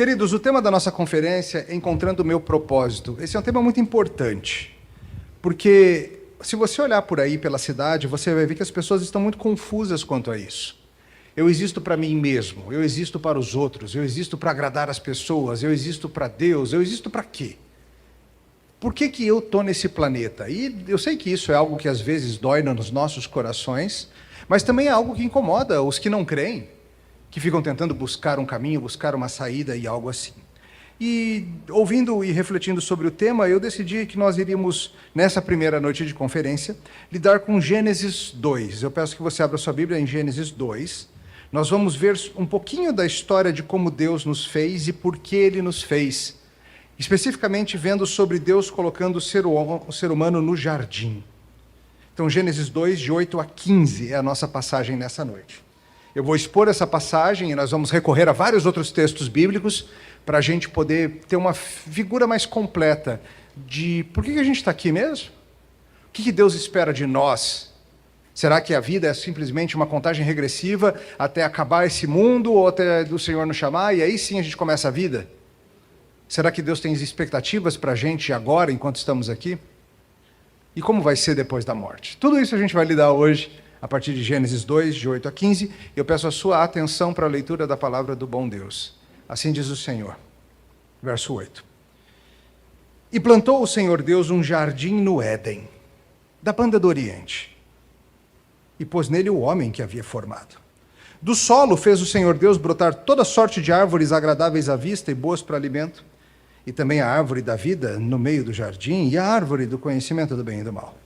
Queridos, o tema da nossa conferência é Encontrando o Meu Propósito. Esse é um tema muito importante, porque se você olhar por aí pela cidade, você vai ver que as pessoas estão muito confusas quanto a isso. Eu existo para mim mesmo, eu existo para os outros, eu existo para agradar as pessoas, eu existo para Deus, eu existo para quê? Por que que eu estou nesse planeta? E eu sei que isso é algo que às vezes dói nos nossos corações, mas também é algo que incomoda os que não creem, que ficam tentando buscar um caminho, buscar uma saída e algo assim. E ouvindo e refletindo sobre o tema, eu decidi que nós iríamos, nessa primeira noite de conferência, lidar com Gênesis 2. Eu peço que você abra sua Bíblia em Gênesis 2. Nós vamos ver um pouquinho da história de como Deus nos fez e por que Ele nos fez. Especificamente vendo sobre Deus colocando o ser humano no jardim. Então, Gênesis 2, de 8 a 15, é a nossa passagem nessa noite. Eu vou expor essa passagem e nós vamos recorrer a vários outros textos bíblicos para a gente poder ter uma figura mais completa de por que a gente está aqui mesmo? O que Deus espera de nós? Será que a vida é simplesmente uma contagem regressiva até acabar esse mundo ou até o Senhor nos chamar e aí sim a gente começa a vida? Será que Deus tem expectativas para a gente agora, enquanto estamos aqui? E como vai ser depois da morte? Tudo isso a gente vai lidar hoje, a partir de Gênesis 2, de 8 a 15. Eu peço a sua atenção para a leitura da palavra do bom Deus. Assim diz o Senhor. Verso 8. E plantou o Senhor Deus um jardim no Éden, da banda do Oriente, e pôs nele o homem que havia formado. Do solo fez o Senhor Deus brotar toda sorte de árvores agradáveis à vista e boas para alimento, e também a árvore da vida no meio do jardim, e a árvore do conhecimento do bem e do mal.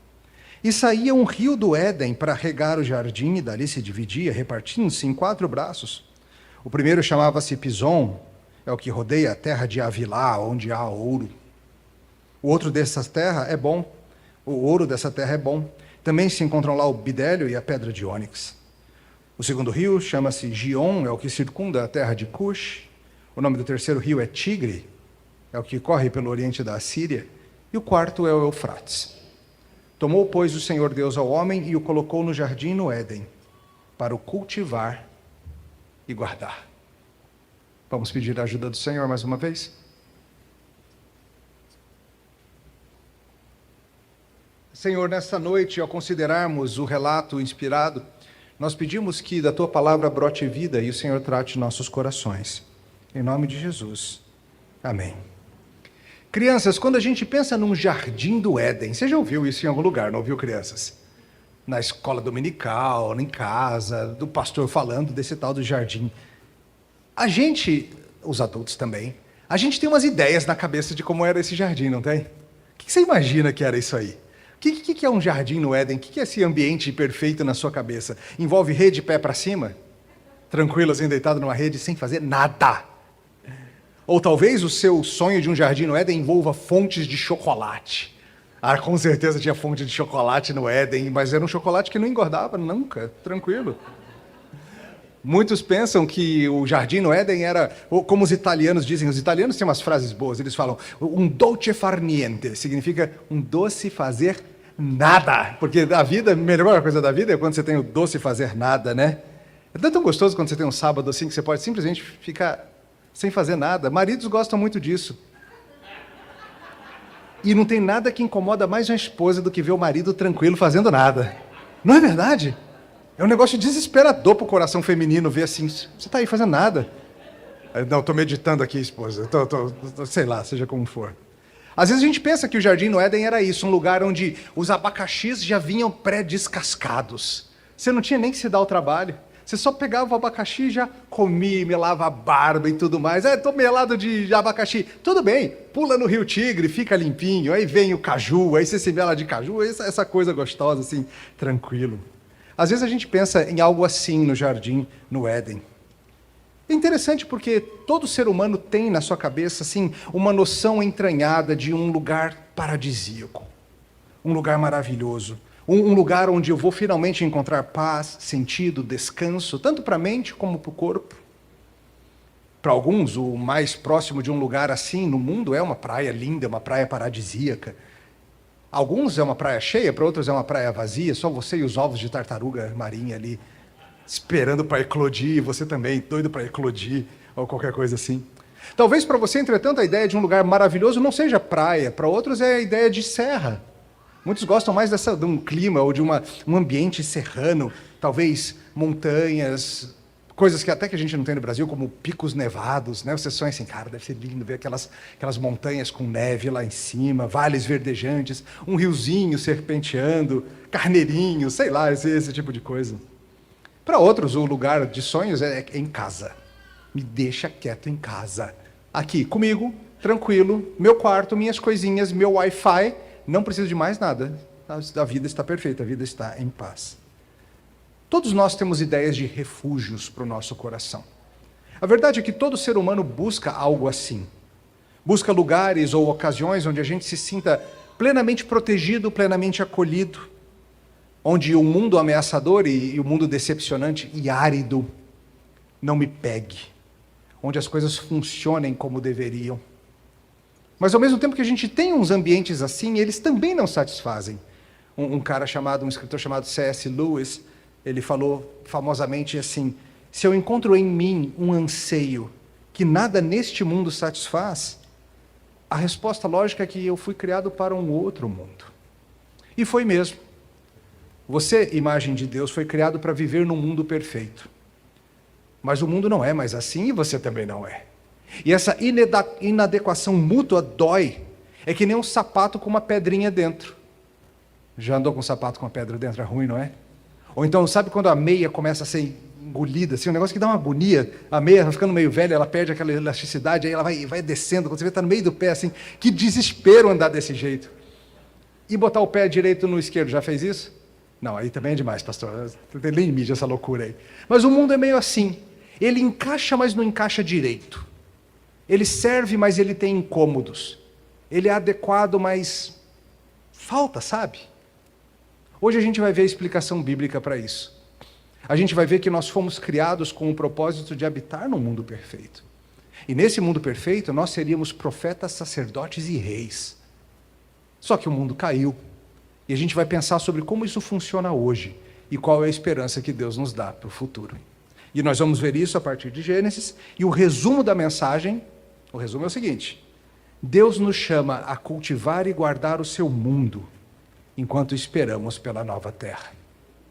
E saía um rio do Éden para regar o jardim, e dali se dividia, repartindo-se em 4 braços. O primeiro chamava-se Pison, é o que rodeia a terra de Avilá, onde há ouro. O outro dessa terra é bom, o ouro dessa terra é bom. Também se encontram lá o bidélio e a pedra de ônix. O segundo rio chama-se Gion, é o que circunda a terra de Cush. O nome do terceiro rio é Tigre, é o que corre pelo oriente da Assíria. E o quarto é o Eufrates. Tomou, pois, o Senhor Deus ao homem e o colocou no jardim no Éden, para o cultivar e guardar. Vamos pedir a ajuda do Senhor mais uma vez? Senhor, nesta noite, ao considerarmos o relato inspirado, nós pedimos que da Tua palavra brote vida e o Senhor trate nossos corações. Em nome de Jesus. Amém. Crianças, quando a gente pensa num jardim do Éden, você já ouviu isso em algum lugar, não ouviu, crianças? Na escola dominical, em casa, do pastor falando desse tal do jardim. A gente, os adultos também, a gente tem umas ideias na cabeça de como era esse jardim, não tem? O que você imagina que era isso aí? O que é um jardim no Éden? O que é esse ambiente perfeito na sua cabeça? Envolve rede pé para cima? Tranquilo, assim, deitado numa rede, sem fazer nada? Ou talvez o seu sonho de um jardim no Éden envolva fontes de chocolate. Ah, com certeza tinha fonte de chocolate no Éden, mas era um chocolate que não engordava nunca, tranquilo. Muitos pensam que o jardim no Éden era, como os italianos dizem, os italianos têm umas frases boas, eles falam, um dolce far niente, significa um doce fazer nada. Porque a vida, a melhor coisa da vida é quando você tem o doce fazer nada, né? É tão gostoso quando você tem um sábado assim que você pode simplesmente ficar sem fazer nada. Maridos gostam muito disso. E não tem nada que incomoda mais uma esposa do que ver o marido tranquilo fazendo nada. Não é verdade? É um negócio desesperador para o coração feminino ver assim, você está aí fazendo nada. Não, estou meditando aqui, esposa. Sei lá, seja como for. Às vezes a gente pensa que o jardim no Éden era isso, um lugar onde os abacaxis já vinham pré-descascados. Você não tinha nem que se dar o trabalho. Você só pegava o abacaxi e já comia, melava a barba e tudo mais. Estou melado de abacaxi. Tudo bem, pula no Rio Tigre, fica limpinho. Aí vem o caju, aí você se mela de caju. Essa coisa gostosa, assim, tranquilo. Às vezes a gente pensa em algo assim no jardim, no Éden. É interessante porque todo ser humano tem na sua cabeça, assim, uma noção entranhada de um lugar paradisíaco. Um lugar maravilhoso. Um lugar onde eu vou finalmente encontrar paz, sentido, descanso, tanto para a mente como para o corpo. Para alguns, o mais próximo de um lugar assim no mundo é uma praia linda, uma praia paradisíaca. Alguns é uma praia cheia, para outros é uma praia vazia, só você e os ovos de tartaruga marinha ali, esperando para eclodir, e você também, doido para eclodir, ou qualquer coisa assim. Talvez para você, entretanto, a ideia de um lugar maravilhoso não seja praia, para outros é a ideia de serra. Muitos gostam mais de um clima ou de um ambiente serrano, talvez montanhas, coisas que até que a gente não tem no Brasil, como picos nevados, né? Você sonha assim, cara, deve ser lindo ver aquelas montanhas com neve lá em cima, vales verdejantes, um riozinho serpenteando, carneirinho, sei lá, esse tipo de coisa. Para outros, o lugar de sonhos é em casa. Me deixa quieto em casa. Aqui, comigo, tranquilo, meu quarto, minhas coisinhas, meu Wi-Fi, não preciso de mais nada. A vida está perfeita, a vida está em paz. Todos nós temos ideias de refúgios para o nosso coração. A verdade é que todo ser humano busca algo assim. Busca lugares ou ocasiões onde a gente se sinta plenamente protegido, plenamente acolhido, onde o mundo ameaçador e o mundo decepcionante e árido não me pegue, onde as coisas funcionem como deveriam. Mas ao mesmo tempo que a gente tem uns ambientes assim, eles também não satisfazem. Um escritor chamado C.S. Lewis, ele falou famosamente assim: se eu encontro em mim um anseio que nada neste mundo satisfaz, a resposta lógica é que eu fui criado para um outro mundo. E foi mesmo. Você, imagem de Deus, foi criado para viver num mundo perfeito. Mas o mundo não é mais assim e você também não é. E essa inadequação mútua dói. É que nem um sapato com uma pedrinha dentro. Já andou com um sapato com uma pedra dentro? É ruim, não é? Ou então, sabe quando a meia começa a ser engolida, assim, um negócio que dá uma agonia, a meia vai ficando meio velha, ela perde aquela elasticidade, aí ela vai descendo, quando você vê, está no meio do pé, assim, que desespero andar desse jeito. E botar o pé direito no esquerdo, já fez isso? Não, aí também é demais, pastor, não tem limite essa loucura aí. Mas o mundo é meio assim, ele encaixa, mas não encaixa direito. Ele serve, mas ele tem incômodos. Ele é adequado, mas falta, sabe? Hoje a gente vai ver a explicação bíblica para isso. A gente vai ver que nós fomos criados com o propósito de habitar num mundo perfeito. E nesse mundo perfeito, nós seríamos profetas, sacerdotes e reis. Só que o mundo caiu. E a gente vai pensar sobre como isso funciona hoje e qual é a esperança que Deus nos dá para o futuro. E nós vamos ver isso a partir de Gênesis. E o resumo da mensagem, o resumo é o seguinte: Deus nos chama a cultivar e guardar o seu mundo, enquanto esperamos pela nova terra.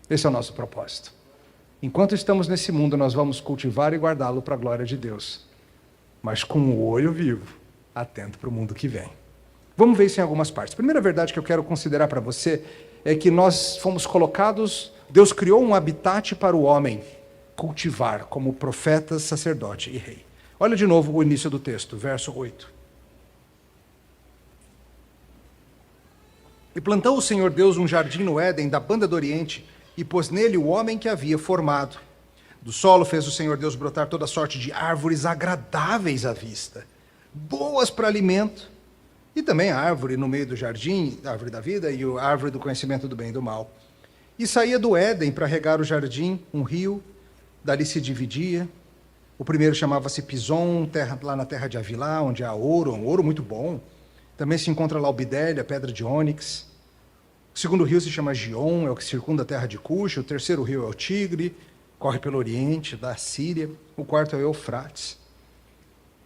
Esse é o nosso propósito. Enquanto estamos nesse mundo, nós vamos cultivar e guardá-lo para a glória de Deus. Mas com o olho vivo, atento para o mundo que vem. Vamos ver isso em algumas partes. A primeira verdade que eu quero considerar para você é que nós fomos colocados, Deus criou um habitat para o homem cultivar como profeta, sacerdote e rei. Olha de novo o início do texto, verso 8. E plantou o Senhor Deus um jardim no Éden, da banda do Oriente, e pôs nele o homem que havia formado. Do solo fez o Senhor Deus brotar toda sorte de árvores agradáveis à vista, boas para alimento, e também a árvore no meio do jardim, a árvore da vida, e a árvore do conhecimento do bem e do mal. E saía do Éden para regar o jardim um rio, dali se dividia. O primeiro chamava-se Pison, lá na terra de Avilá, onde há ouro, um ouro muito bom. Também se encontra lá o bidélio, a pedra de ônix. O segundo rio se chama Gion, é o que circunda a terra de Cush. O terceiro rio é o Tigre, corre pelo oriente, da Síria. O quarto é o Eufrates.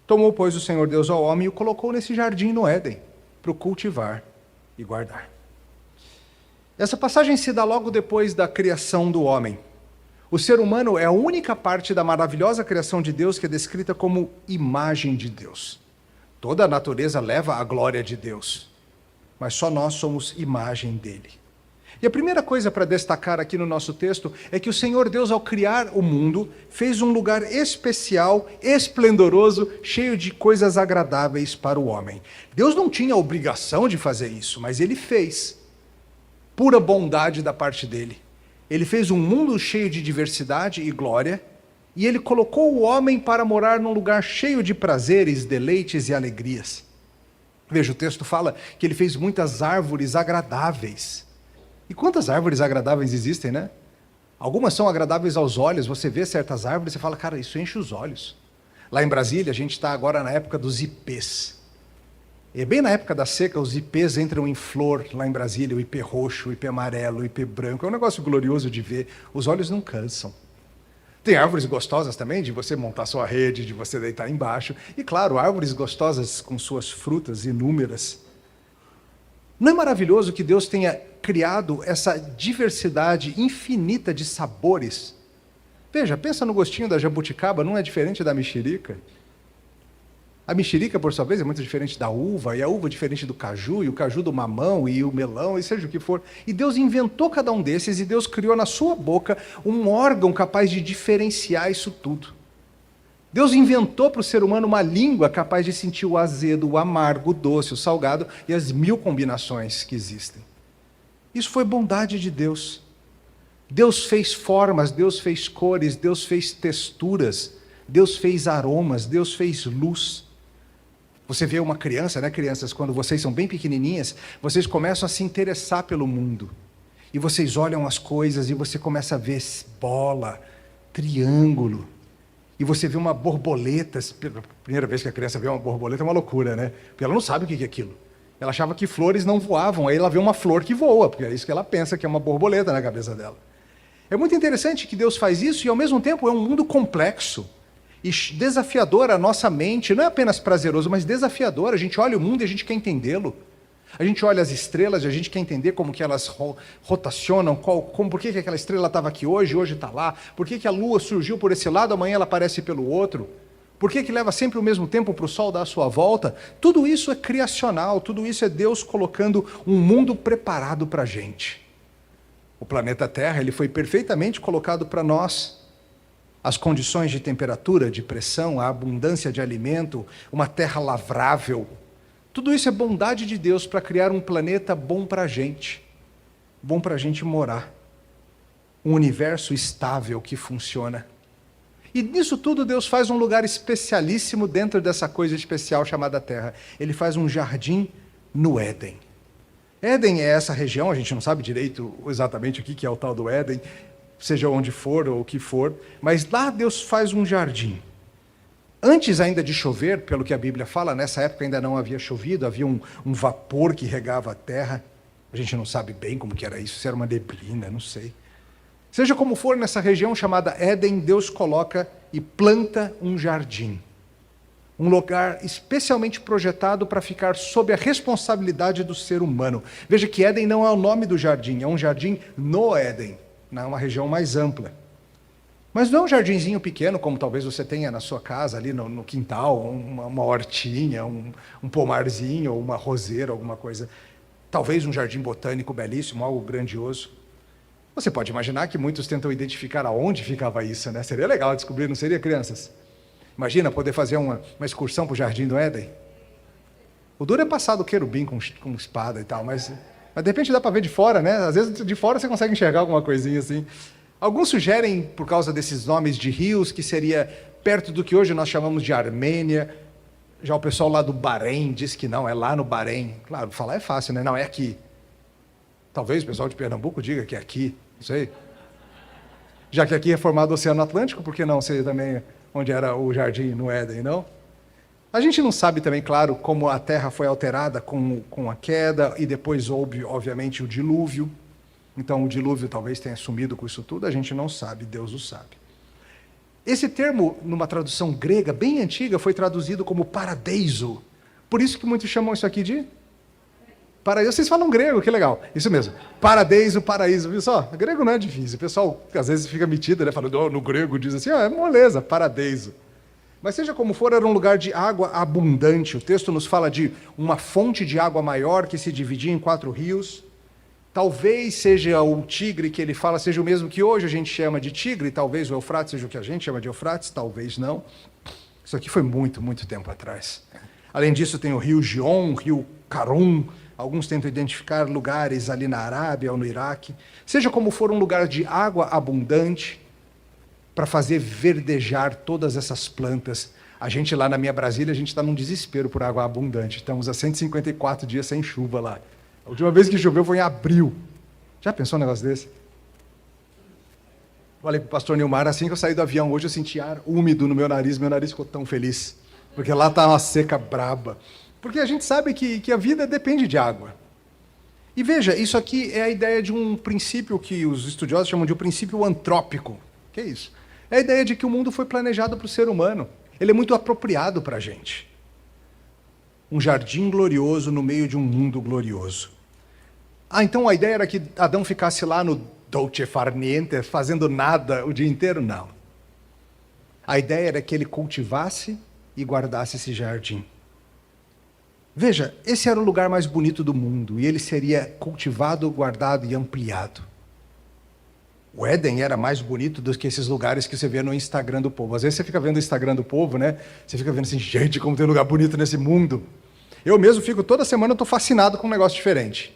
Tomou, pois, o Senhor Deus ao homem e o colocou nesse jardim no Éden, para o cultivar e guardar. Essa passagem se dá logo depois da criação do homem. O ser humano é a única parte da maravilhosa criação de Deus que é descrita como imagem de Deus. Toda a natureza leva a glória de Deus, mas só nós somos imagem dele. E a primeira coisa para destacar aqui no nosso texto é que o Senhor Deus, ao criar o mundo, fez um lugar especial, esplendoroso, cheio de coisas agradáveis para o homem. Deus não tinha a obrigação de fazer isso, mas ele fez. Pura bondade da parte dele. Ele fez um mundo cheio de diversidade e glória, e ele colocou o homem para morar num lugar cheio de prazeres, deleites e alegrias. Veja, o texto fala que ele fez muitas árvores agradáveis. E quantas árvores agradáveis existem, né? Algumas são agradáveis aos olhos, você vê certas árvores e fala, cara, isso enche os olhos. Lá em Brasília, a gente está agora na época dos ipês. E bem na época da seca, os ipês entram em flor lá em Brasília, o ipê roxo, o ipê amarelo, o ipê branco. É um negócio glorioso de ver, os olhos não cansam. Tem árvores gostosas também, de você montar sua rede, de você deitar embaixo. E claro, árvores gostosas com suas frutas inúmeras. Não é maravilhoso que Deus tenha criado essa diversidade infinita de sabores? Veja, pensa no gostinho da jabuticaba, não é diferente da mexerica? A mexerica, por sua vez, é muito diferente da uva, e a uva é diferente do caju, e o caju do mamão, e o melão, e seja o que for. E Deus inventou cada um desses, e Deus criou na sua boca um órgão capaz de diferenciar isso tudo. Deus inventou para o ser humano uma língua capaz de sentir o azedo, o amargo, o doce, o salgado, e as 1000 combinações que existem. Isso foi bondade de Deus. Deus fez formas, Deus fez cores, Deus fez texturas, Deus fez aromas, Deus fez luz. Você vê uma criança, né, crianças, quando vocês são bem pequenininhas, vocês começam a se interessar pelo mundo. E vocês olham as coisas e você começa a ver bola, triângulo. E você vê uma borboleta. Pela primeira vez que a criança vê uma borboleta é uma loucura, né? Porque ela não sabe o que é aquilo. Ela achava que flores não voavam, aí ela vê uma flor que voa, porque é isso que ela pensa que é uma borboleta na cabeça dela. É muito interessante que Deus faz isso e, ao mesmo tempo, é um mundo complexo e desafiador à nossa mente. Não é apenas prazeroso, mas desafiador. A gente olha o mundo e a gente quer entendê-lo. A gente olha as estrelas e a gente quer entender como que elas rotacionam, por que aquela estrela estava aqui hoje está lá, por que a lua surgiu por esse lado, amanhã ela aparece pelo outro, por que leva sempre o mesmo tempo para o sol dar a sua volta. Tudo isso é criacional, tudo isso é Deus colocando um mundo preparado para a gente. O planeta Terra ele foi perfeitamente colocado para nós. As condições de temperatura, de pressão, a abundância de alimento, uma terra lavrável, tudo isso é bondade de Deus para criar um planeta bom para a gente morar. Um universo estável que funciona. E nisso tudo Deus faz um lugar especialíssimo dentro dessa coisa especial chamada Terra. Ele faz um jardim no Éden. Éden é essa região, a gente não sabe direito exatamente o que é o tal do Éden, seja onde for ou o que for, mas lá Deus faz um jardim. Antes ainda de chover, pelo que a Bíblia fala, nessa época ainda não havia chovido, havia um vapor que regava a terra. A gente não sabe bem como que era isso, se era uma neblina, não sei. Seja como for, nessa região chamada Éden, Deus coloca e planta um jardim. Um lugar especialmente projetado para ficar sob a responsabilidade do ser humano. Veja que Éden não é o nome do jardim, é um jardim no Éden, numa região mais ampla. Mas não é um jardinzinho pequeno, como talvez você tenha na sua casa, ali no quintal, uma hortinha, um pomarzinho, ou uma roseira, alguma coisa. Talvez um jardim botânico belíssimo, algo grandioso. Você pode imaginar que muitos tentam identificar aonde ficava isso, né? Seria legal descobrir, não seria, crianças? Imagina poder fazer uma excursão para o Jardim do Éden. O duro é passar do querubim com espada e tal, mas de repente dá para ver de fora, né? Às vezes de fora você consegue enxergar alguma coisinha assim. Alguns sugerem, por causa desses nomes de rios, que seria perto do que hoje nós chamamos de Armênia. Já o pessoal lá do Bahrein diz que não, é lá no Bahrein. Claro, falar é fácil, né? Não, é aqui. Talvez o pessoal de Pernambuco diga que é aqui, não sei. Já que aqui é formado o Oceano Atlântico, por que não ser também onde era o jardim no Éden, não? A gente não sabe também, claro, como a terra foi alterada com a queda, e depois houve, obviamente, o dilúvio. Então, o dilúvio talvez tenha sumido com isso tudo, a gente não sabe, Deus o sabe. Esse termo, numa tradução grega bem antiga, foi traduzido como paradeiso. Por isso que muitos chamam isso aqui de paraíso. Vocês falam grego, que legal. Isso mesmo. Paradeiso, paraíso. Viu só? Grego não é difícil. O pessoal, às vezes, fica metido, né? Falando, no grego diz assim, é moleza, paradeiso. Mas seja como for, era um lugar de água abundante. O texto nos fala de uma fonte de água maior que se dividia em 4 rios. Talvez seja o Tigre que ele fala, seja o mesmo que hoje a gente chama de Tigre, talvez o Eufrates seja o que a gente chama de Eufrates, talvez não. Isso aqui foi muito, muito tempo atrás. Além disso, tem o rio Gion, o rio Carum. Alguns tentam identificar lugares ali na Arábia ou no Iraque. Seja como for, um lugar de água abundante para fazer verdejar todas essas plantas. A gente lá na minha Brasília, a gente está num desespero por água abundante. Estamos há 154 dias sem chuva lá. A última vez que choveu foi em abril. Já pensou um negócio desse? Falei para o pastor Nilmar, assim que eu saí do avião hoje, eu senti ar úmido no meu nariz ficou tão feliz. Porque lá está uma seca braba. Porque a gente sabe que a vida depende de água. E veja, isso aqui é a ideia de um princípio que os estudiosos chamam de um princípio antrópico. Que é isso? É a ideia de que o mundo foi planejado para o ser humano. Ele é muito apropriado para a gente. Um jardim glorioso no meio de um mundo glorioso. Então a ideia era que Adão ficasse lá no dolce far niente, fazendo nada o dia inteiro? Não. A ideia era que ele cultivasse e guardasse esse jardim. Veja, esse era o lugar mais bonito do mundo, e ele seria cultivado, guardado e ampliado. O Éden era mais bonito do que esses lugares que você vê no Instagram do povo. Às vezes você fica vendo o Instagram do povo, né? Você fica vendo assim, gente, como tem lugar bonito nesse mundo. Eu mesmo fico, toda semana eu estou fascinado com um negócio diferente.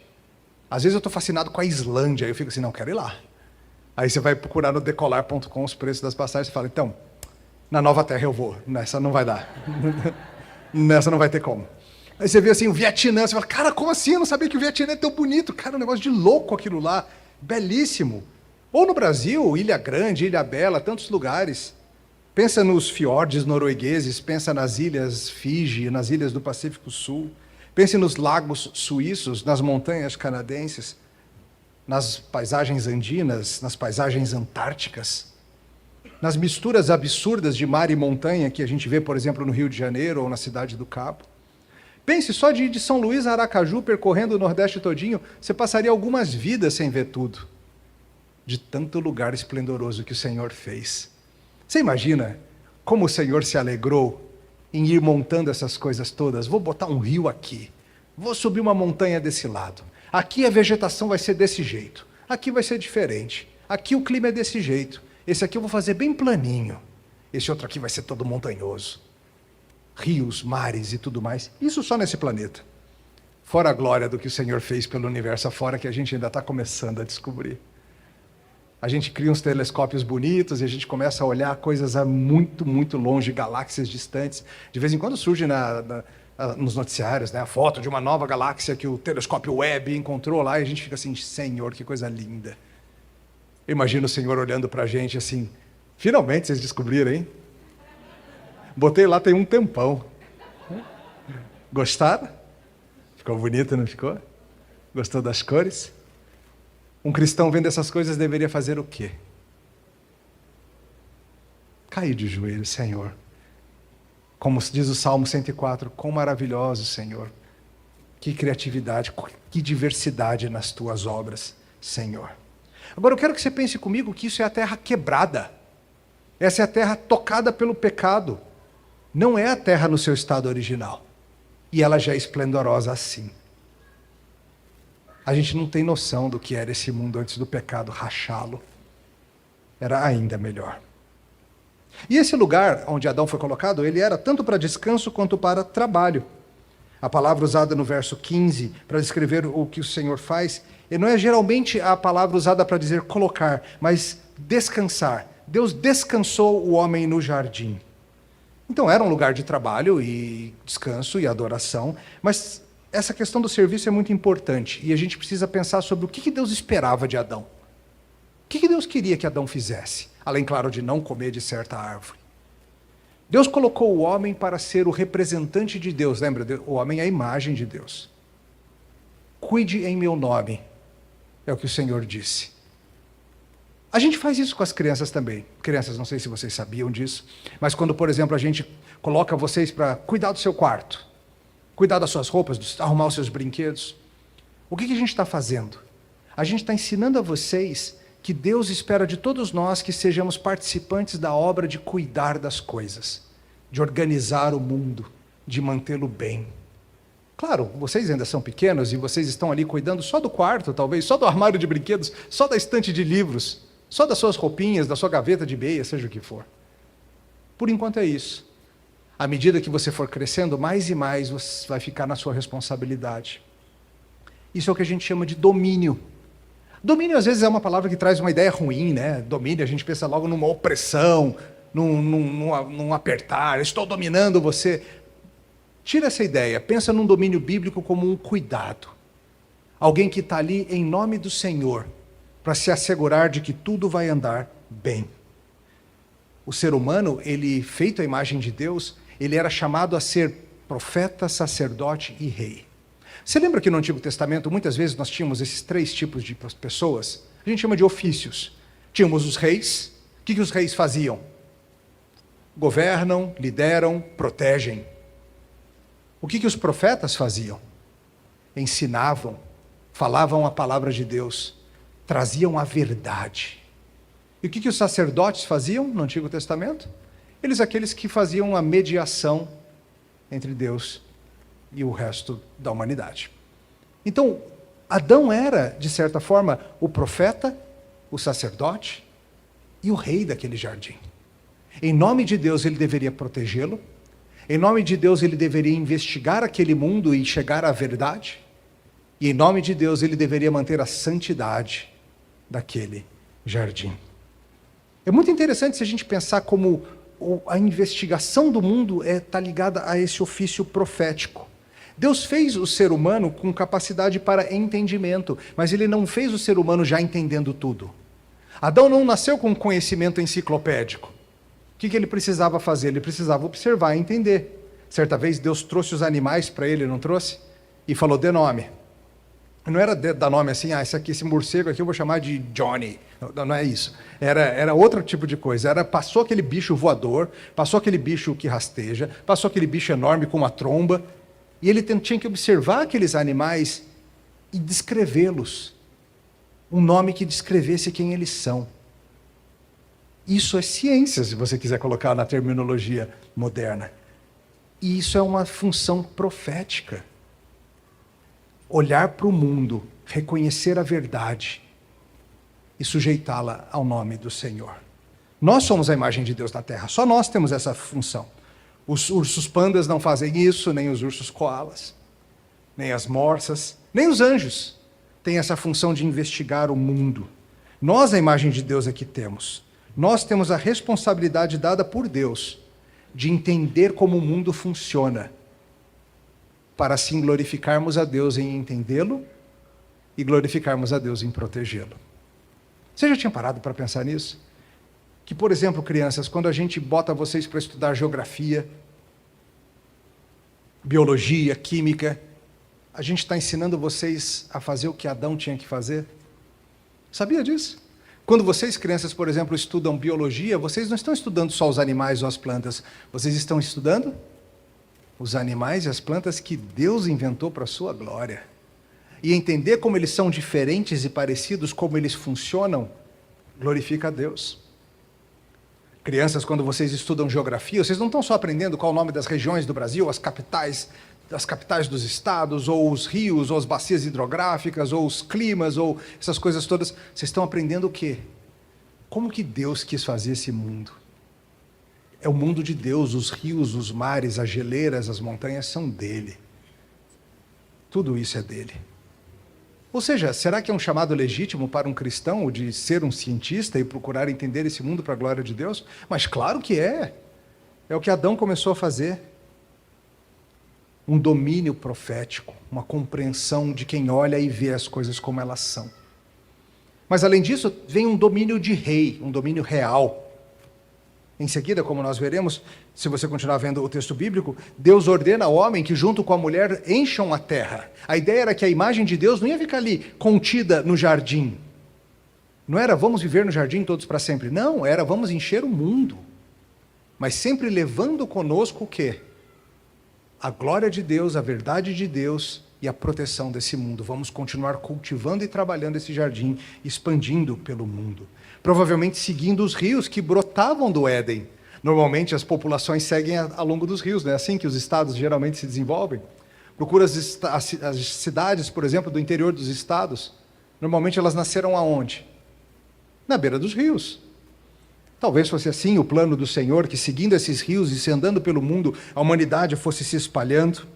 Às vezes eu estou fascinado com a Islândia, aí eu fico assim, não, quero ir lá. Aí você vai procurar no decolar.com os preços das passagens e fala, então, na Nova Terra eu vou, nessa não vai dar. Nessa não vai ter como. Aí você vê assim, o Vietnã, você fala, cara, como assim? Eu não sabia que o Vietnã é tão bonito. Cara, um negócio de louco aquilo lá, belíssimo. Ou no Brasil, Ilha Grande, Ilha Bela, tantos lugares. Pensa nos fiordes noruegueses, pensa nas ilhas Fiji, nas ilhas do Pacífico Sul. Pense nos lagos suíços, nas montanhas canadenses, nas paisagens andinas, nas paisagens antárticas, nas misturas absurdas de mar e montanha que a gente vê, por exemplo, no Rio de Janeiro ou na Cidade do Cabo. Pense, só de São Luís a Aracaju, percorrendo o Nordeste todinho, você passaria algumas vidas sem ver tudo. De tanto lugar esplendoroso que o Senhor fez. Você imagina como o Senhor se alegrou em ir montando essas coisas todas? Vou botar um rio aqui, vou subir uma montanha desse lado, aqui a vegetação vai ser desse jeito, aqui vai ser diferente, aqui o clima é desse jeito, esse aqui eu vou fazer bem planinho, esse outro aqui vai ser todo montanhoso. Rios, mares e tudo mais, isso só nesse planeta. Fora a glória do que o Senhor fez pelo universo afora, que a gente ainda está começando a descobrir. A gente cria uns telescópios bonitos e a gente começa a olhar coisas a muito, muito longe, galáxias distantes. De vez em quando surge nos noticiários, né, a foto de uma nova galáxia que o telescópio Webb encontrou lá e a gente fica assim, Senhor, que coisa linda. Eu imagino o Senhor olhando para a gente assim, finalmente vocês descobriram, hein? Botei lá tem um tempão. Gostaram? Ficou bonito, não ficou? Gostou das cores? Um cristão vendo essas coisas deveria fazer o quê? Cair de joelhos, Senhor. Como diz o Salmo 104, quão maravilhoso, Senhor. Que criatividade, que diversidade nas tuas obras, Senhor. Agora eu quero que você pense comigo que isso é a terra quebrada. Essa é a terra tocada pelo pecado. Não é a terra no seu estado original. E ela já é esplendorosa assim. A gente não tem noção do que era esse mundo antes do pecado rachá-lo. Era ainda melhor. E esse lugar onde Adão foi colocado, ele era tanto para descanso quanto para trabalho. A palavra usada no verso 15 para descrever o que o Senhor faz, não é geralmente a palavra usada para dizer colocar, mas descansar. Deus descansou o homem no jardim. Então era um lugar de trabalho e descanso e adoração, mas essa questão do serviço é muito importante e a gente precisa pensar sobre o que Deus esperava de Adão. O que Deus queria que Adão fizesse? Além, claro, de não comer de certa árvore. Deus colocou o homem para ser o representante de Deus. Lembra? O homem é a imagem de Deus. Cuide em meu nome, é o que o Senhor disse. A gente faz isso com as crianças também. Crianças, não sei se vocês sabiam disso, mas quando, por exemplo, a gente coloca vocês para cuidar do seu quarto, cuidar das suas roupas, arrumar os seus brinquedos. O que a gente está fazendo? A gente está ensinando a vocês que Deus espera de todos nós que sejamos participantes da obra de cuidar das coisas, de organizar o mundo, de mantê-lo bem. Claro, vocês ainda são pequenos e vocês estão ali cuidando só do quarto, talvez, só do armário de brinquedos, só da estante de livros, só das suas roupinhas, da sua gaveta de meia, seja o que for. Por enquanto é isso. À medida que você for crescendo, mais e mais você vai ficar na sua responsabilidade. Isso é o que a gente chama de domínio. Domínio, às vezes, é uma palavra que traz uma ideia ruim, né? Domínio, a gente pensa logo numa opressão, num apertar, estou dominando você. Tira essa ideia, pensa num domínio bíblico como um cuidado. Alguém que está ali em nome do Senhor, para se assegurar de que tudo vai andar bem. O ser humano, ele, feito à imagem de Deus, ele era chamado a ser profeta, sacerdote e rei. Você lembra que no Antigo Testamento, muitas vezes nós tínhamos esses três tipos de pessoas? A gente chama de ofícios. Tínhamos os reis, O que os reis faziam? Governam, lideram, protegem. O que os profetas faziam? Ensinavam, falavam a palavra de Deus, traziam a verdade. E o que os sacerdotes faziam no Antigo Testamento? Eles aqueles que faziam a mediação entre Deus e o resto da humanidade. Então, Adão era, de certa forma, o profeta, o sacerdote e o rei daquele jardim. Em nome de Deus, ele deveria protegê-lo. Em nome de Deus, ele deveria investigar aquele mundo e chegar à verdade. E em nome de Deus, ele deveria manter a santidade daquele jardim. É muito interessante se a gente pensar como a investigação do mundo está ligada a esse ofício profético. Deus fez o ser humano com capacidade para entendimento, mas ele não fez o ser humano já entendendo tudo. Adão não nasceu com conhecimento enciclopédico. O que ele precisava fazer? Ele precisava observar e entender. Certa vez Deus trouxe os animais para ele, não trouxe? E falou, dê nome. Não era dar nome assim, esse morcego aqui eu vou chamar de Johnny. Não é isso. Era outro tipo de coisa. Passou aquele bicho voador, passou aquele bicho que rasteja, passou aquele bicho enorme com uma tromba, e ele tinha que observar aqueles animais e descrevê-los. Um nome que descrevesse quem eles são. Isso é ciência, se você quiser colocar na terminologia moderna. E isso é uma função profética. Olhar para o mundo, reconhecer a verdade e sujeitá-la ao nome do Senhor. Nós somos a imagem de Deus na Terra, só nós temos essa função. Os ursos pandas não fazem isso, nem os ursos koalas, nem as morsas, nem os anjos têm essa função de investigar o mundo. Nós, a imagem de Deus, é que temos. Nós temos a responsabilidade dada por Deus de entender como o mundo funciona, para assim glorificarmos a Deus em entendê-lo e glorificarmos a Deus em protegê-lo. Você já tinha parado para pensar nisso? Que, por exemplo, crianças, quando a gente bota vocês para estudar geografia, biologia, química, a gente está ensinando vocês a fazer o que Adão tinha que fazer? Sabia disso? Quando vocês, crianças, por exemplo, estudam biologia, vocês não estão estudando só os animais ou as plantas, vocês estão estudando os animais e as plantas que Deus inventou para a sua glória. E entender como eles são diferentes e parecidos, como eles funcionam, glorifica a Deus. Crianças, quando vocês estudam geografia, vocês não estão só aprendendo qual é o nome das regiões do Brasil, as capitais dos estados, ou os rios, ou as bacias hidrográficas, ou os climas, ou essas coisas todas. Vocês estão aprendendo o quê? Como que Deus quis fazer esse mundo? É o mundo de Deus, os rios, os mares, as geleiras, as montanhas são dele. Tudo isso é dele. Ou seja, será que é um chamado legítimo para um cristão de ser um cientista e procurar entender esse mundo para a glória de Deus? Mas claro que é. É o que Adão começou a fazer. Um domínio profético, uma compreensão de quem olha e vê as coisas como elas são. Mas além disso, vem um domínio de rei, um domínio real. Em seguida, como nós veremos, se você continuar vendo o texto bíblico, Deus ordena ao homem que junto com a mulher encham a terra. A ideia era que a imagem de Deus não ia ficar ali contida no jardim. Não era vamos viver no jardim todos para sempre. Não, era vamos encher o mundo. Mas sempre levando conosco o quê? A glória de Deus, a verdade de Deus e a proteção desse mundo. Vamos continuar cultivando e trabalhando esse jardim, expandindo pelo mundo. Provavelmente seguindo os rios que brotavam do Éden. Normalmente as populações seguem ao longo dos rios, não é assim que os estados geralmente se desenvolvem? Procura as cidades, por exemplo, do interior dos estados. Normalmente elas nasceram aonde? Na beira dos rios. Talvez fosse assim o plano do Senhor, que seguindo esses rios e se andando pelo mundo, a humanidade fosse se espalhando.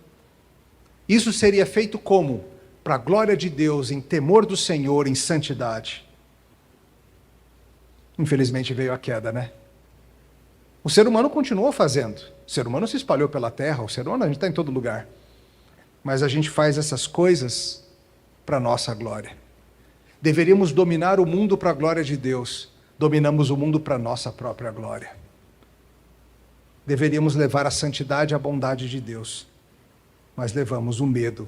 Isso seria feito como? Para a glória de Deus, em temor do Senhor, em santidade. Infelizmente veio a queda, né? O ser humano continuou fazendo. O ser humano se espalhou pela terra, o ser humano, a gente está em todo lugar. Mas a gente faz essas coisas para a nossa glória. Deveríamos dominar o mundo para a glória de Deus. Dominamos o mundo para a nossa própria glória. Deveríamos levar a santidade e a bondade de Deus. Mas levamos o medo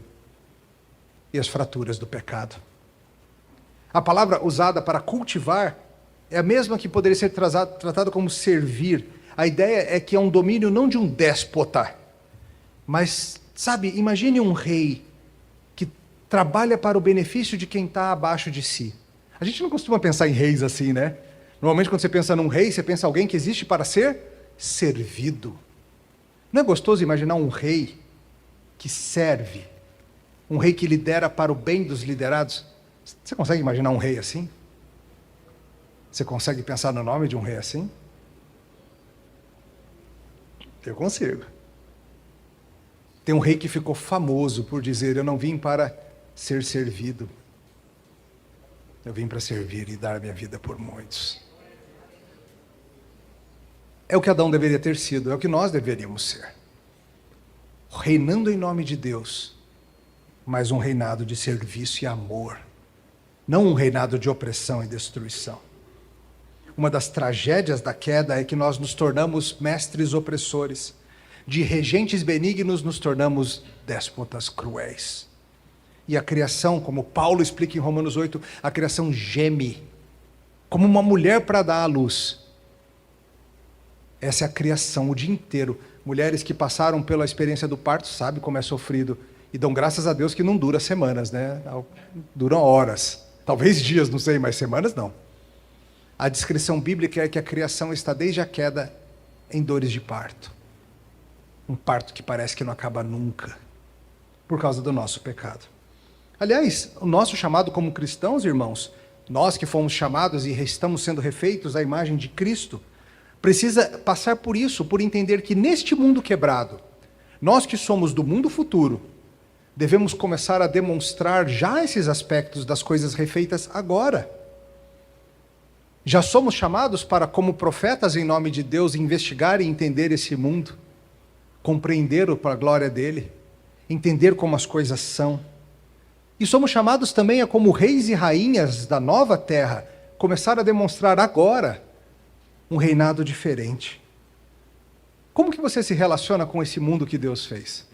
e as fraturas do pecado. A palavra usada para cultivar é a mesma que poderia ser tratada como servir. A ideia é que é um domínio não de um déspota, mas, sabe, imagine um rei que trabalha para o benefício de quem está abaixo de si. A gente não costuma pensar em reis assim, né? Normalmente, quando você pensa num rei, você pensa em alguém que existe para ser servido. Não é gostoso imaginar um rei que serve? Um rei que lidera para o bem dos liderados? Você consegue imaginar um rei assim? Você consegue pensar no nome de um rei assim? Eu consigo. Tem um rei que ficou famoso por dizer: eu não vim para ser servido. Eu vim para servir e dar minha vida por muitos. É o que Adão deveria ter sido, é o que nós deveríamos ser. Reinando em nome de Deus, mas um reinado de serviço e amor. Não um reinado de opressão e destruição. Uma das tragédias da queda é que nós nos tornamos mestres opressores. De regentes benignos nos tornamos déspotas cruéis. E a criação, como Paulo explica em Romanos 8, a criação geme, como uma mulher para dar à luz. Essa é a criação o dia inteiro. Mulheres que passaram pela experiência do parto sabem como é sofrido. E dão graças a Deus que não dura semanas, né? Duram horas. Talvez dias, não sei, mas semanas não. A descrição bíblica é que a criação está desde a queda em dores de parto. Um parto que parece que não acaba nunca, por causa do nosso pecado. Aliás, o nosso chamado como cristãos, irmãos, nós que fomos chamados e estamos sendo refeitos à imagem de Cristo, precisa passar por isso, por entender que neste mundo quebrado, nós que somos do mundo futuro, devemos começar a demonstrar já esses aspectos das coisas refeitas agora. Já somos chamados para, como profetas em nome de Deus, investigar e entender esse mundo, compreender-o para a glória dele, entender como as coisas são. E somos chamados também a, como reis e rainhas da nova terra, começar a demonstrar agora um reinado diferente. Como que você se relaciona com esse mundo que Deus fez?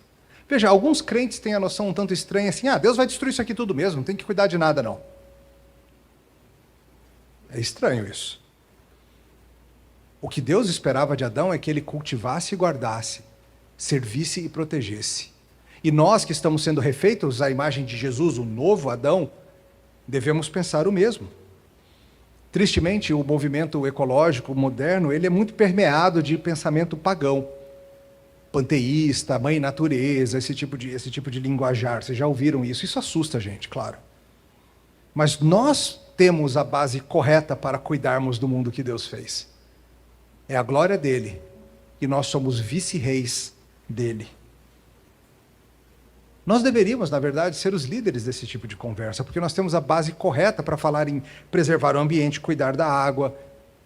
Veja, alguns crentes têm a noção um tanto estranha assim: Deus vai destruir isso aqui tudo mesmo, não tem que cuidar de nada não. É estranho isso. O que Deus esperava de Adão é que ele cultivasse e guardasse, servisse e protegesse. E nós que estamos sendo refeitos à imagem de Jesus, o novo Adão, devemos pensar o mesmo. Tristemente, o movimento ecológico moderno, ele é muito permeado de pensamento pagão. Panteísta, mãe natureza, esse tipo de linguajar. Vocês já ouviram isso? Isso assusta a gente, claro. Mas nós temos a base correta para cuidarmos do mundo que Deus fez. É a glória dele. E nós somos vice-reis dele. Nós deveríamos, na verdade, ser os líderes desse tipo de conversa, porque nós temos a base correta para falar em preservar o ambiente, cuidar da água,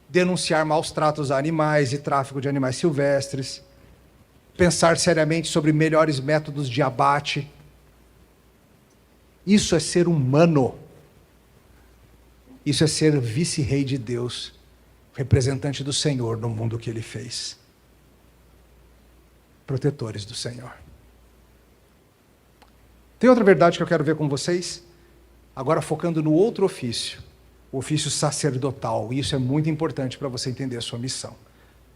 denunciar maus tratos a animais e tráfico de animais silvestres, pensar seriamente sobre melhores métodos de abate. Isso é ser humano. Isso é ser vice-rei de Deus, representante do Senhor no mundo que Ele fez. Protetores do Senhor. Tem outra verdade que eu quero ver com vocês, agora focando no outro ofício, o ofício sacerdotal, e isso é muito importante para você entender a sua missão.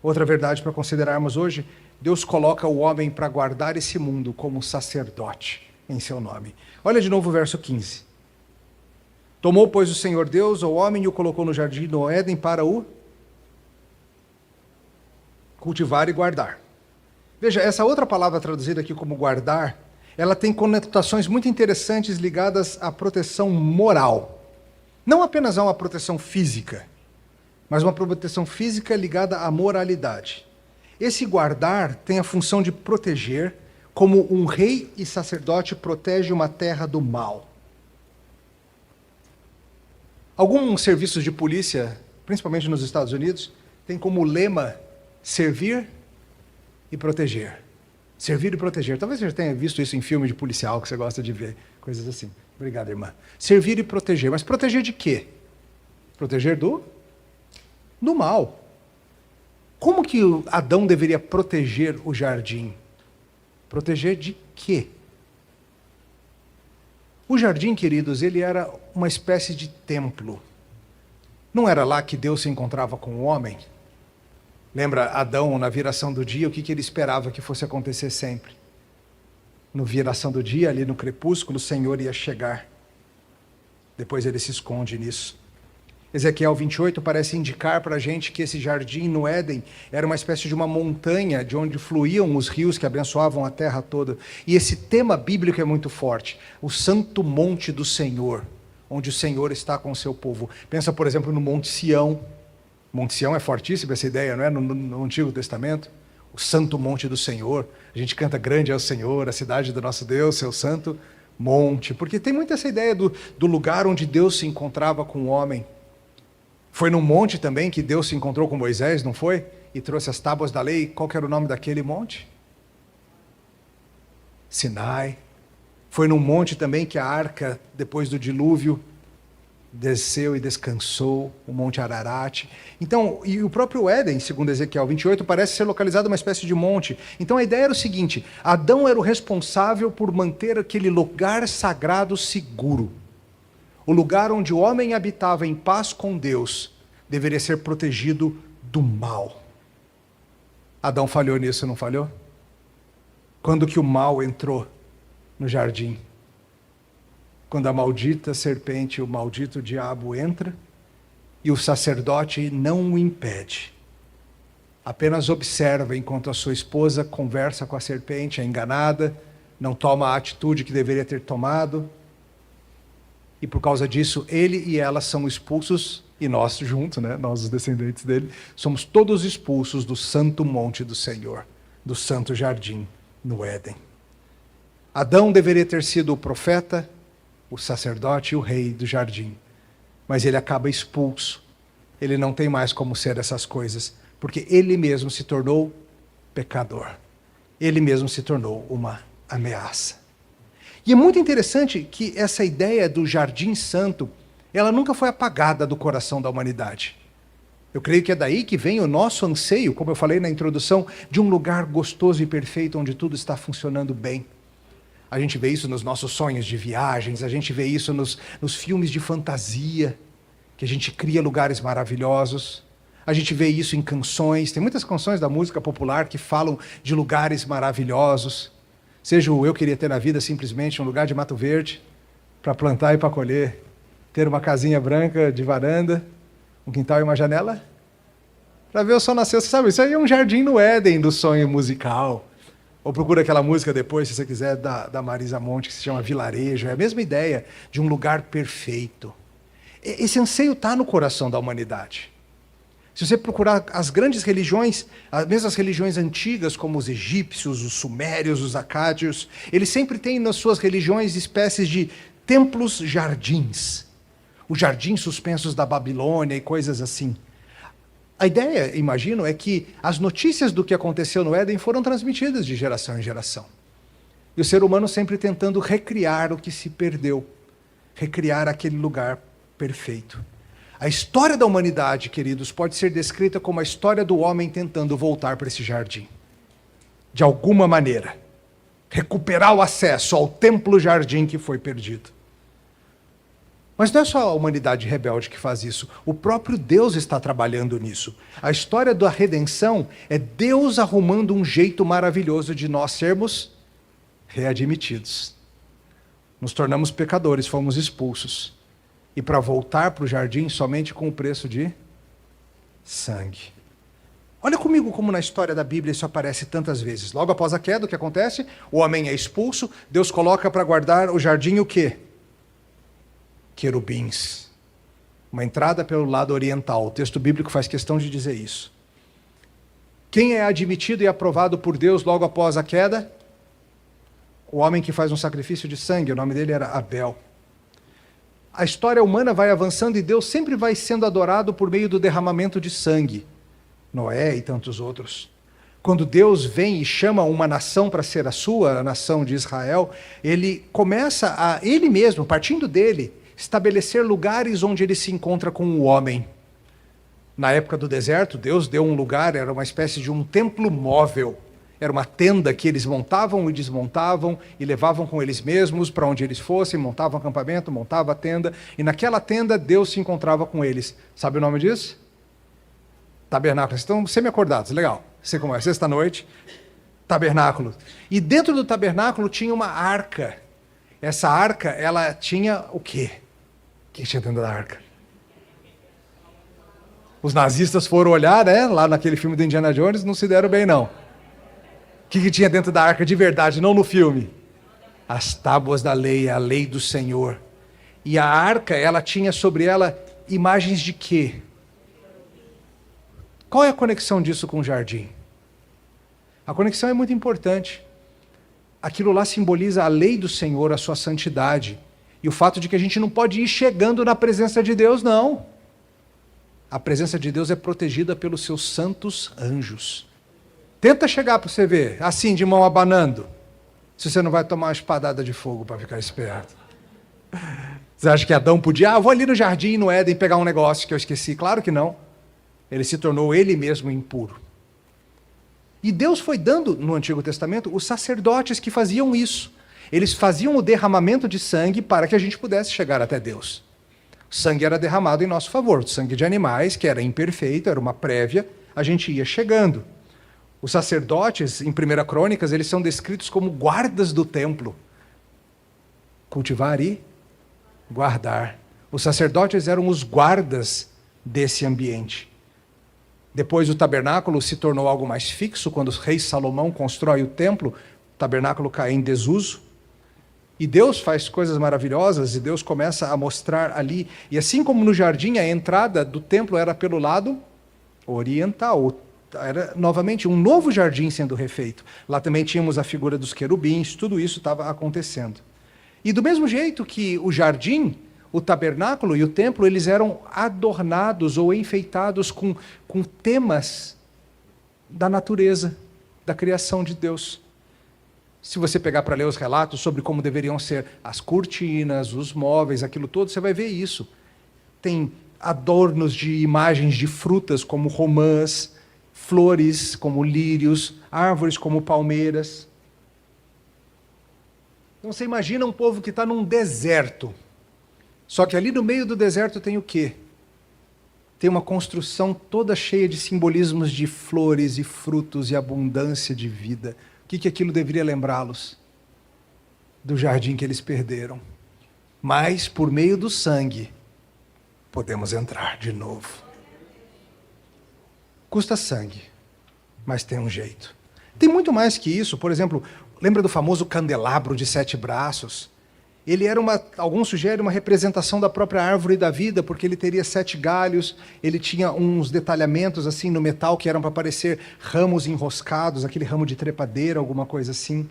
Outra verdade para considerarmos hoje: Deus coloca o homem para guardar esse mundo como sacerdote em seu nome. Olha de novo o verso 15. Tomou, pois, o Senhor Deus o homem e o colocou no jardim do Éden para o cultivar e guardar. Veja, essa outra palavra traduzida aqui como guardar, ela tem conotações muito interessantes ligadas à proteção moral. Não apenas a uma proteção física, mas uma proteção física ligada à moralidade. Esse guardar tem a função de proteger, como um rei e sacerdote protege uma terra do mal. Alguns serviços de polícia, principalmente nos Estados Unidos, têm como lema servir e proteger. Servir e proteger. Talvez você já tenha visto isso em filme de policial, que você gosta de ver, coisas assim. Obrigado, irmã. Servir e proteger. Mas proteger de quê? Proteger do mal. Como que Adão deveria proteger o jardim? Proteger de quê? O jardim, queridos, ele era uma espécie de templo. Não era lá que Deus se encontrava com o homem? Lembra Adão, na viração do dia, o que ele esperava que fosse acontecer sempre? No viração do dia, ali no crepúsculo, o Senhor ia chegar. Depois ele se esconde nisso. Ezequiel 28 parece indicar para a gente que esse jardim no Éden era uma espécie de uma montanha de onde fluíam os rios que abençoavam a terra toda. E esse tema bíblico é muito forte. O santo monte do Senhor, onde o Senhor está com o seu povo. Pensa, por exemplo, no Monte Sião. Monte Sião é fortíssima essa ideia, não é? No Antigo Testamento. O santo monte do Senhor. A gente canta grande é o Senhor, a cidade do nosso Deus, seu santo monte. Porque tem muito essa ideia do lugar onde Deus se encontrava com o homem. Foi num monte também que Deus se encontrou com Moisés, não foi? E trouxe as tábuas da lei. Qual que era o nome daquele monte? Sinai. Foi num monte também que a arca, depois do dilúvio, desceu e descansou, o Monte Ararat. Então, e o próprio Éden, segundo Ezequiel 28, parece ser localizado uma espécie de monte. Então a ideia era o seguinte: Adão era o responsável por manter aquele lugar sagrado seguro. O lugar onde o homem habitava em paz com Deus deveria ser protegido do mal. Adão falhou nisso, não falhou? Quando que o mal entrou no jardim? Quando a maldita serpente, o maldito diabo entra e o sacerdote não o impede. Apenas observa enquanto a sua esposa conversa com a serpente, é enganada, não toma a atitude que deveria ter tomado. E por causa disso, ele e ela são expulsos, e nós junto, né? Nós os descendentes dele, somos todos expulsos do santo monte do Senhor, do santo jardim no Éden. Adão deveria ter sido o profeta, o sacerdote e o rei do jardim. Mas ele acaba expulso. Ele não tem mais como ser essas coisas, porque ele mesmo se tornou pecador. Ele mesmo se tornou uma ameaça. E é muito interessante que essa ideia do jardim santo, ela nunca foi apagada do coração da humanidade. Eu creio que é daí que vem o nosso anseio, como eu falei na introdução, de um lugar gostoso e perfeito onde tudo está funcionando bem. A gente vê isso nos nossos sonhos de viagens, a gente vê isso nos filmes de fantasia, que a gente cria lugares maravilhosos. A gente vê isso em canções, tem muitas canções da música popular que falam de lugares maravilhosos. Seja o Eu Queria Ter na Vida simplesmente um lugar de mato verde, para plantar e para colher. Ter uma casinha branca de varanda, um quintal e uma janela, para ver o sol nascer. Você sabe, isso aí é um jardim no Éden do sonho musical. Ou procura aquela música depois, se você quiser, da Marisa Monte, que se chama Vilarejo. É a mesma ideia de um lugar perfeito. Esse anseio está no coração da humanidade. Se você procurar as grandes religiões, as mesmas religiões antigas, como os egípcios, os sumérios, os acádios, eles sempre têm nas suas religiões espécies de templos-jardins. Os jardins suspensos da Babilônia e coisas assim. A ideia, imagino, é que as notícias do que aconteceu no Éden foram transmitidas de geração em geração. E o ser humano sempre tentando recriar o que se perdeu. Recriar aquele lugar perfeito. A história da humanidade, queridos, pode ser descrita como a história do homem tentando voltar para esse jardim. De alguma maneira. Recuperar o acesso ao templo-jardim que foi perdido. Mas não é só a humanidade rebelde que faz isso. O próprio Deus está trabalhando nisso. A história da redenção é Deus arrumando um jeito maravilhoso de nós sermos readmitidos. Nos tornamos pecadores, fomos expulsos. E para voltar para o jardim somente com o preço de sangue. Olha comigo como na história da Bíblia isso aparece tantas vezes. Logo após a queda, o que acontece? O homem é expulso, Deus coloca para guardar o jardim o quê? Querubins. Uma entrada pelo lado oriental. O texto bíblico faz questão de dizer isso. Quem é admitido e aprovado por Deus logo após a queda? O homem que faz um sacrifício de sangue, o nome dele era Abel. A história humana vai avançando e Deus sempre vai sendo adorado por meio do derramamento de sangue. Noé e tantos outros. Quando Deus vem e chama uma nação para ser a sua, a nação de Israel, ele começa a, ele mesmo, partindo dele, estabelecer lugares onde ele se encontra com o homem. Na época do deserto, Deus deu um lugar, era uma espécie de um templo móvel. Era uma tenda que eles montavam e desmontavam e levavam com eles mesmos para onde eles fossem, montavam acampamento, montavam a tenda, e naquela tenda Deus se encontrava com eles. Sabe o nome disso? Tabernáculo. Vocês estão semi-acordados, legal. Sei como é, sexta-noite, tabernáculo. E dentro do tabernáculo tinha uma arca. Essa arca, ela tinha o quê? O que tinha dentro da arca? Os nazistas foram olhar, né? Lá naquele filme do Indiana Jones, não se deram bem, não. O que tinha dentro da arca de verdade, não no filme? As tábuas da lei, a lei do Senhor. E a arca, ela tinha sobre ela imagens de quê? Qual é a conexão disso com o jardim? A conexão é muito importante. Aquilo lá simboliza a lei do Senhor, a sua santidade. E o fato de que a gente não pode ir chegando na presença de Deus, não. A presença de Deus é protegida pelos seus santos anjos. Tenta chegar para você ver, assim, de mão abanando. Se você não vai tomar uma espadada de fogo para ficar esperto. Você acha que Adão podia? Vou ali no jardim, no Éden, pegar um negócio que eu esqueci. Claro que não. Ele se tornou ele mesmo impuro. E Deus foi dando, no Antigo Testamento, os sacerdotes que faziam isso. Eles faziam o derramamento de sangue para que a gente pudesse chegar até Deus. O sangue era derramado em nosso favor. O sangue de animais, que era imperfeito, era uma prévia, a gente ia chegando. Os sacerdotes, em 1 Crônicas, eles são descritos como guardas do templo. Cultivar e guardar. Os sacerdotes eram os guardas desse ambiente. Depois o tabernáculo se tornou algo mais fixo, quando o rei Salomão constrói o templo, o tabernáculo cai em desuso. E Deus faz coisas maravilhosas, e Deus começa a mostrar ali. E assim como no jardim, a entrada do templo era pelo lado oriental. Era novamente um novo jardim sendo refeito. Lá também tínhamos a figura dos querubins, tudo isso estava acontecendo. E do mesmo jeito que o jardim, o tabernáculo e o templo, eles eram adornados ou enfeitados com temas da natureza, da criação de Deus. Se você pegar para ler os relatos sobre como deveriam ser as cortinas, os móveis, aquilo todo, você vai ver isso. Tem adornos de imagens de frutas como romãs, flores como lírios, árvores como palmeiras. Então você imagina um povo que está num deserto. Só que ali no meio do deserto tem o quê? Tem uma construção toda cheia de simbolismos de flores e frutos e abundância de vida. O que aquilo deveria lembrá-los? Do jardim que eles perderam. Mas, por meio do sangue, podemos entrar de novo. Custa sangue, mas tem um jeito. Tem muito mais que isso. Por exemplo, lembra do famoso candelabro de 7 braços? Ele era alguns sugerem uma representação da própria árvore da vida, porque ele teria 7 galhos, ele tinha uns detalhamentos assim no metal que eram para parecer ramos enroscados, aquele ramo de trepadeira, alguma coisa assim.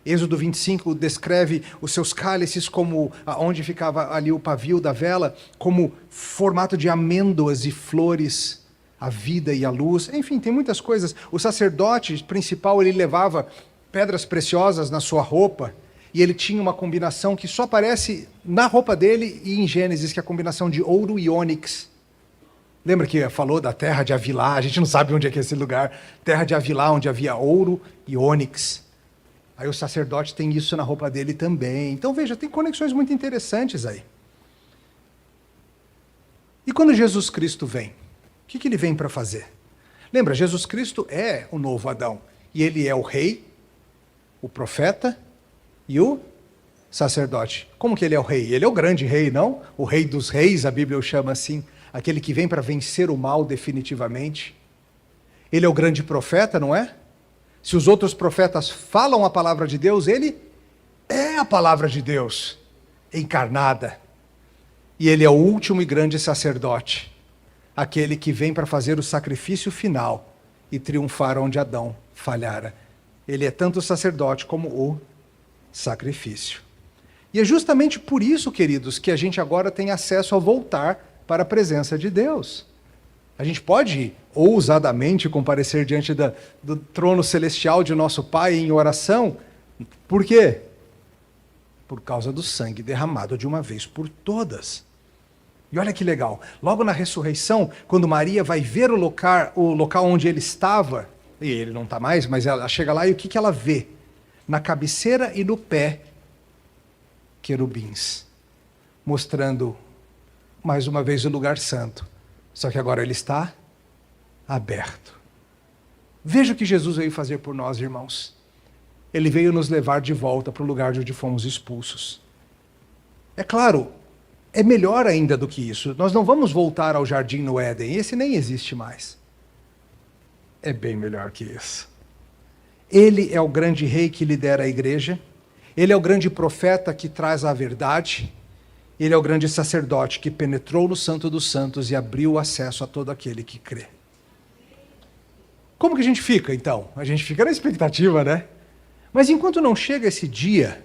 Êxodo 25 descreve os seus cálices como, onde ficava ali o pavio da vela, como formato de amêndoas e flores, a vida e a luz. Enfim, tem muitas coisas. O sacerdote principal, ele levava pedras preciosas na sua roupa, e ele tinha uma combinação que só aparece na roupa dele e em Gênesis, que é a combinação de ouro e ônix. Lembra que falou da terra de Avilá? A gente não sabe onde é que é esse lugar. Terra de Avilá, onde havia ouro e ônix. Aí o sacerdote tem isso na roupa dele também. Então veja, tem conexões muito interessantes aí. E quando Jesus Cristo vem? O que ele vem para fazer? Lembra, Jesus Cristo é o novo Adão. E ele é o rei, o profeta e o sacerdote. Como que ele é o rei? Ele é o grande rei, não? O rei dos reis, a Bíblia o chama assim. Aquele que vem para vencer o mal definitivamente. Ele é o grande profeta, não é? Se os outros profetas falam a palavra de Deus, ele é a palavra de Deus, encarnada. E ele é o último e grande sacerdote. Aquele que vem para fazer o sacrifício final e triunfar onde Adão falhara. Ele é tanto o sacerdote como o sacrifício. E é justamente por isso, queridos, que a gente agora tem acesso a voltar para a presença de Deus. A gente pode ousadamente comparecer diante do trono celestial de nosso Pai em oração. Por quê? Por causa do sangue derramado de uma vez por todas. E olha que legal, logo na ressurreição, quando Maria vai ver o local onde ele estava, e ele não está mais, mas ela chega lá e o que ela vê? Na cabeceira e no pé, querubins, mostrando mais uma vez o lugar santo. Só que agora ele está aberto. Veja o que Jesus veio fazer por nós, irmãos. Ele veio nos levar de volta para o lugar de onde fomos expulsos. É claro, é melhor ainda do que isso. Nós não vamos voltar ao jardim no Éden. Esse nem existe mais. É bem melhor que isso. Ele é o grande rei que lidera a igreja. Ele é o grande profeta que traz a verdade. Ele é o grande sacerdote que penetrou no Santo dos Santos e abriu o acesso a todo aquele que crê. Como que a gente fica, então? A gente fica na expectativa, né? Mas enquanto não chega esse dia,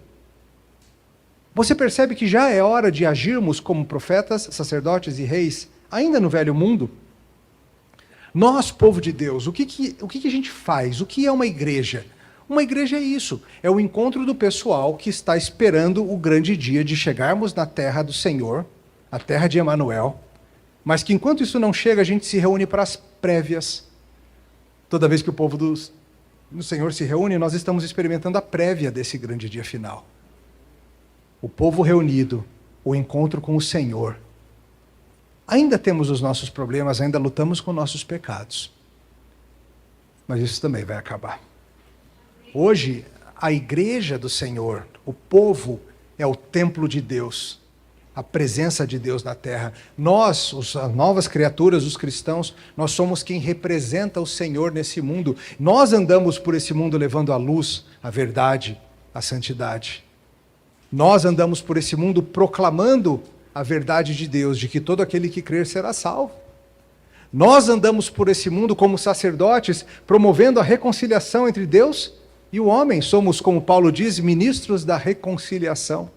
você percebe que já é hora de agirmos como profetas, sacerdotes e reis, ainda no velho mundo? Nós, povo de Deus, o que a gente faz? O que é uma igreja? Uma igreja é isso, é o encontro do pessoal que está esperando o grande dia de chegarmos na terra do Senhor, a terra de Emanuel, mas que enquanto isso não chega, a gente se reúne para as prévias. Toda vez que o povo do Senhor se reúne, nós estamos experimentando a prévia desse grande dia final. O povo reunido, o encontro com o Senhor. Ainda temos os nossos problemas, ainda lutamos com nossos pecados. Mas isso também vai acabar. Hoje, a igreja do Senhor, o povo, é o templo de Deus, a presença de Deus na terra. Nós, as novas criaturas, os cristãos, nós somos quem representa o Senhor nesse mundo. Nós andamos por esse mundo levando a luz, a verdade, a santidade. Nós andamos por esse mundo proclamando a verdade de Deus, de que todo aquele que crer será salvo. Nós andamos por esse mundo como sacerdotes, promovendo a reconciliação entre Deus e o homem. Somos, como Paulo diz, ministros da reconciliação.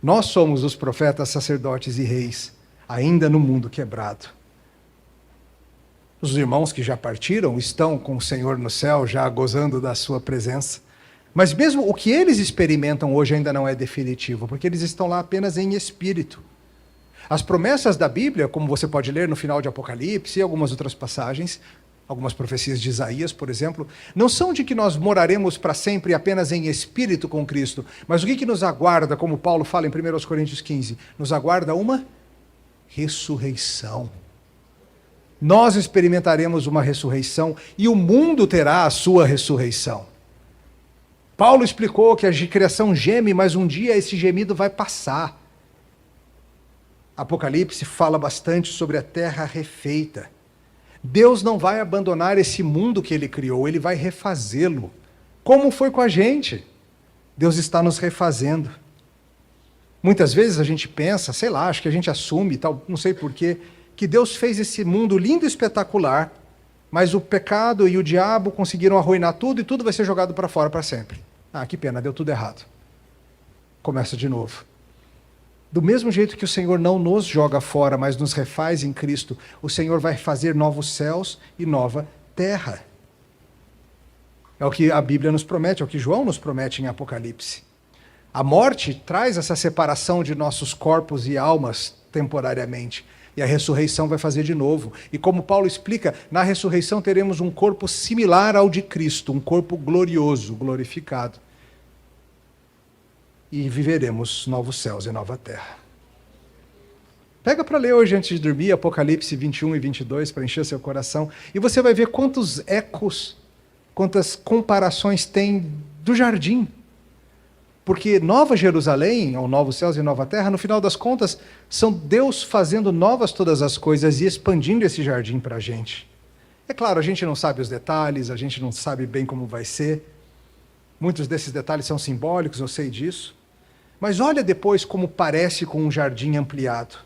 Nós somos os profetas, sacerdotes e reis, ainda no mundo quebrado. Os irmãos que já partiram estão com o Senhor no céu, já gozando da sua presença. Mas mesmo o que eles experimentam hoje ainda não é definitivo, porque eles estão lá apenas em espírito. As promessas da Bíblia, como você pode ler no final de Apocalipse e algumas outras passagens, algumas profecias de Isaías, por exemplo, não são de que nós moraremos para sempre apenas em espírito com Cristo, mas o que nos aguarda, como Paulo fala em 1 Coríntios 15, nos aguarda uma ressurreição. Nós experimentaremos uma ressurreição e o mundo terá a sua ressurreição. Paulo explicou que a criação geme, mas um dia esse gemido vai passar. Apocalipse fala bastante sobre a terra refeita. Deus não vai abandonar esse mundo que Ele criou, Ele vai refazê-lo. Como foi com a gente? Deus está nos refazendo. Muitas vezes a gente pensa, sei lá, acho que a gente assume, tal, não sei porquê, que Deus fez esse mundo lindo e espetacular, mas o pecado e o diabo conseguiram arruinar tudo e tudo vai ser jogado para fora para sempre. Ah, que pena, deu tudo errado. Começa de novo. Do mesmo jeito que o Senhor não nos joga fora, mas nos refaz em Cristo, o Senhor vai fazer novos céus e nova terra. É o que a Bíblia nos promete, é o que João nos promete em Apocalipse. A morte traz essa separação de nossos corpos e almas temporariamente, e a ressurreição vai fazer de novo. E como Paulo explica, na ressurreição teremos um corpo similar ao de Cristo, um corpo glorioso, glorificado. E viveremos novos céus e nova terra. Pega para ler hoje antes de dormir, Apocalipse 21 e 22, para encher seu coração, e você vai ver quantos ecos, quantas comparações tem do jardim. Porque Nova Jerusalém, ou Novos Céus e Nova Terra, no final das contas, são Deus fazendo novas todas as coisas e expandindo esse jardim para a gente. É claro, a gente não sabe os detalhes, a gente não sabe bem como vai ser. Muitos desses detalhes são simbólicos, eu sei disso. Mas olha depois como parece com um jardim ampliado.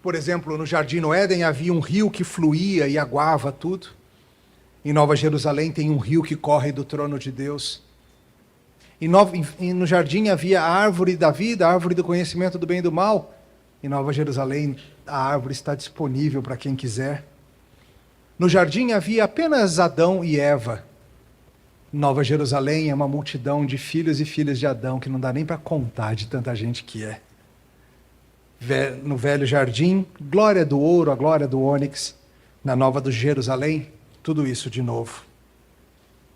Por exemplo, no jardim no Éden havia um rio que fluía e aguava tudo. Em Nova Jerusalém tem um rio que corre do trono de Deus. No jardim havia a árvore da vida, a árvore do conhecimento do bem e do mal. Em Nova Jerusalém a árvore está disponível para quem quiser. No jardim havia apenas Adão e Eva. Nova Jerusalém é uma multidão de filhos e filhas de Adão que não dá nem para contar de tanta gente que é. No velho jardim, glória do ouro, a glória do ônix. Na Nova do Jerusalém, tudo isso de novo.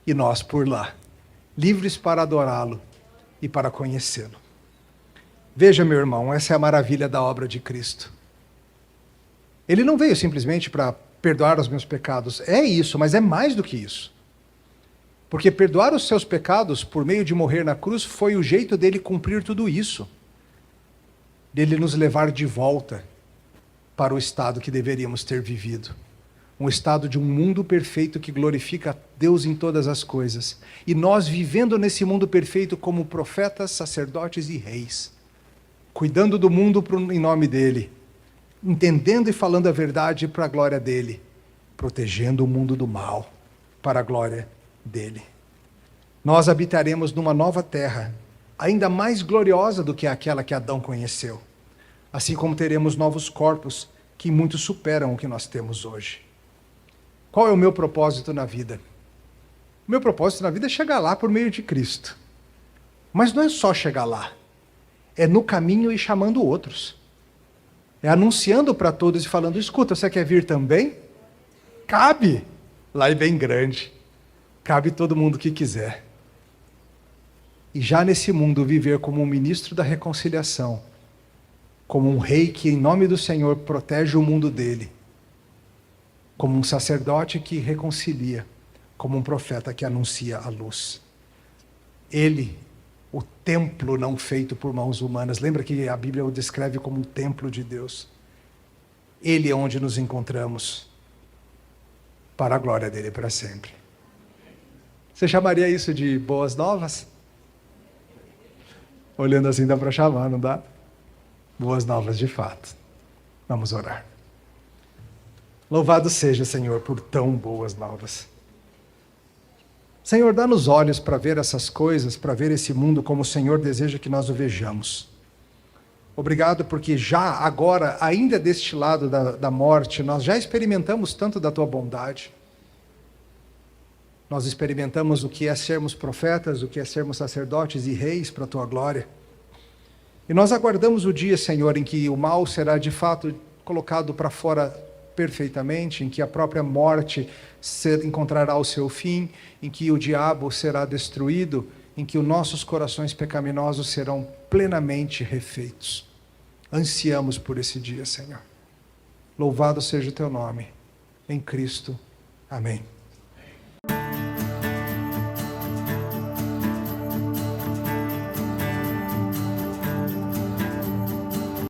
E nós por lá, livres para adorá-lo e para conhecê-lo. Veja, meu irmão, essa é a maravilha da obra de Cristo. Ele não veio simplesmente para perdoar os meus pecados. É isso, mas é mais do que isso. Porque perdoar os seus pecados por meio de morrer na cruz foi o jeito dele cumprir tudo isso. Dele nos levar de volta para o estado que deveríamos ter vivido. Um estado de um mundo perfeito que glorifica a Deus em todas as coisas. E nós vivendo nesse mundo perfeito como profetas, sacerdotes e reis. Cuidando do mundo em nome dele. Entendendo e falando a verdade para a glória dele. Protegendo o mundo do mal para a glória dele. Nós habitaremos numa nova terra, ainda mais gloriosa do que aquela que Adão conheceu. Assim como teremos novos corpos que muito superam o que nós temos hoje. Qual é o meu propósito na vida? O meu propósito na vida é chegar lá por meio de Cristo. Mas não é só chegar lá. É no caminho e chamando outros. É anunciando para todos e falando, escuta, você quer vir também? Cabe. Lá é bem grande. Cabe todo mundo que quiser. E já nesse mundo viver como um ministro da reconciliação, como um rei que em nome do Senhor protege o mundo dele, como um sacerdote que reconcilia, como um profeta que anuncia a luz. Ele, o templo não feito por mãos humanas, lembra que a Bíblia o descreve como um templo de Deus. Ele é onde nos encontramos, para a glória dele para sempre. Você chamaria isso de boas novas? Olhando assim dá para chamar, não dá? Boas novas de fato. Vamos orar. Louvado seja, Senhor, por tão boas novas. Senhor, dá-nos olhos para ver essas coisas, para ver esse mundo como o Senhor deseja que nós o vejamos. Obrigado porque já agora, ainda deste lado da morte, nós já experimentamos tanto da Tua bondade. Nós experimentamos o que é sermos profetas, o que é sermos sacerdotes e reis para a Tua glória. E nós aguardamos o dia, Senhor, em que o mal será de fato colocado para fora perfeitamente, em que a própria morte encontrará o seu fim, em que o diabo será destruído, em que os nossos corações pecaminosos serão plenamente refeitos. Ansiamos por esse dia, Senhor. Louvado seja o Teu nome. Em Cristo. Amém.